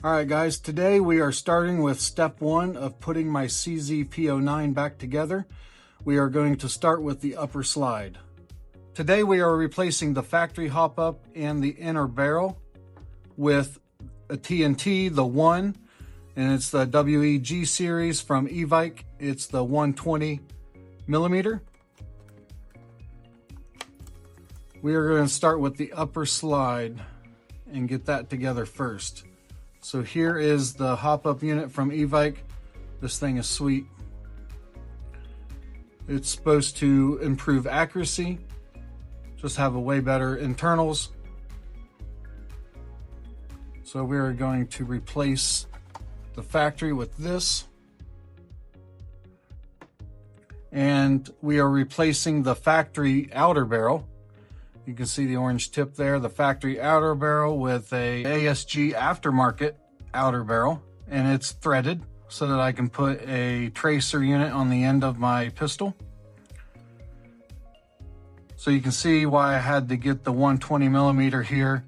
All right, guys, today we are starting with step one of putting my CZ P-09 back together. We are going to start with the upper slide. Today we are replacing the factory hop-up and the inner barrel with a T-N.T, the 1, and it's the WEG series from Evike. It's the 120 millimeter. We are going to start with the upper slide and get that together first. So here is the hop-up unit from Evike. This thing is sweet. It's supposed to improve accuracy, just have a way better internals. So we are going to replace the factory with this. And we are replacing the factory outer barrel. You can see the orange tip there, the factory outer barrel with a ASG Aftermarket outer barrel, and it's threaded so that I can put a tracer unit on the end of my pistol. So you can see why I had to get the 120 millimeter here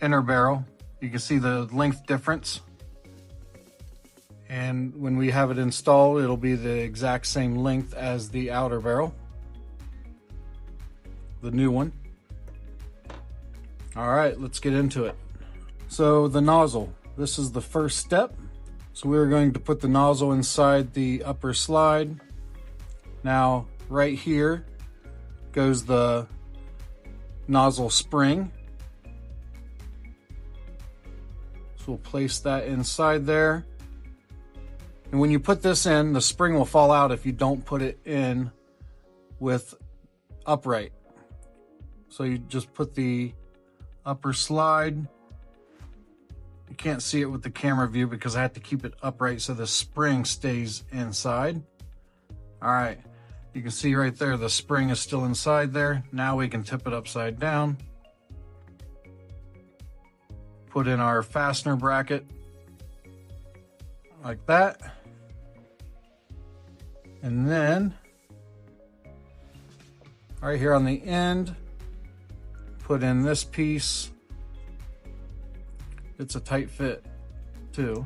inner barrel. You can see the length difference. And when we have it installed, it'll be the exact same length as the outer barrel, the new one. All right, let's get into it. So the nozzle, this is the first step. So we're going to put the nozzle inside the upper slide. Now, right here goes the nozzle spring. So we'll place that inside there. And when you put this in, the spring will fall out if you don't put it in with upright. So you just put the upper slide. You can't see it with the camera view because I have to keep it upright so the spring stays inside. All right, you can see right there, the spring is still inside there. Now we can tip it upside down. Put in our fastener bracket like that. And then right here on the end, put in this piece. It's a tight fit too.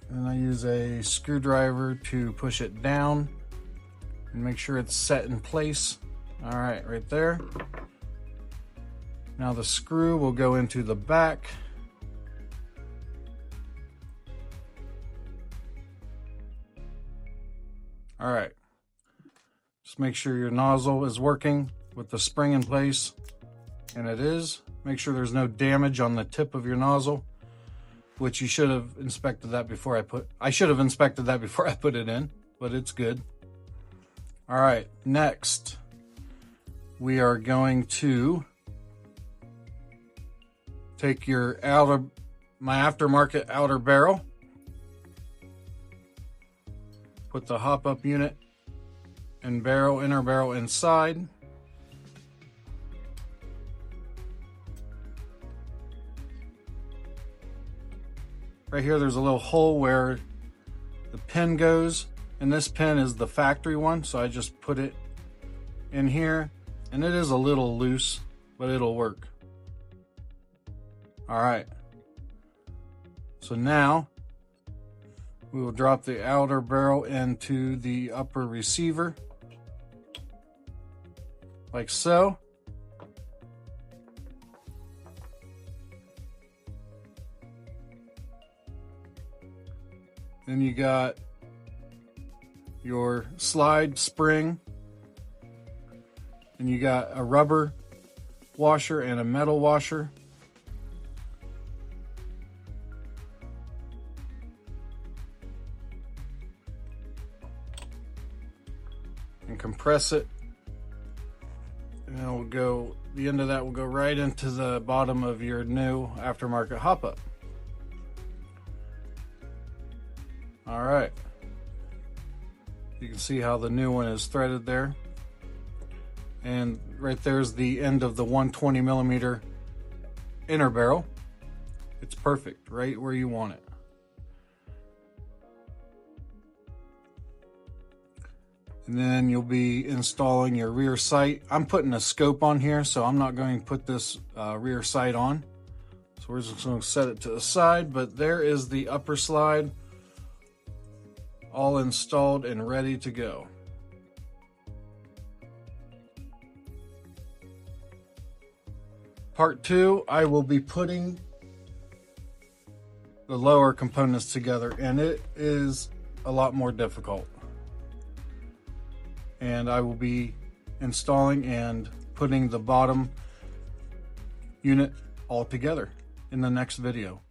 And I use a screwdriver to push it down and make sure it's set in place. All right, right there. Now the screw will go into the back. All right, just make sure your nozzle is working with the spring in place, and it is. Make sure there's no damage on the tip of your nozzle, which you should have inspected that before I should have inspected that before I put it in, but it's good. All right, next we are going to take my Aftermarket outer barrel, put the hop-up unit and inner barrel inside. Right here, there's a little hole where the pin goes, and this pin is the factory one, so I just put it in here, and it is a little loose, but it'll work. All right, so now we will drop the outer barrel into the upper receiver, like so. Then you got your slide spring, and you got a rubber washer and a metal washer. And compress it, and it will go, the end of that will go right into the bottom of your new Aftermarket hop-up. All right, you can see how the new one is threaded there, and right there's the end of the 120 millimeter inner barrel. It's perfect right where you want it. And then you'll be installing your rear sight. I'm putting a scope on here, so I'm not going to put this rear sight on. So we're just going to set it to the side, but there is the upper slide all installed and ready to go. Part 2, I will be putting the lower components together, and it is a lot more difficult. And I will be installing and putting the bottom unit all together in the next video.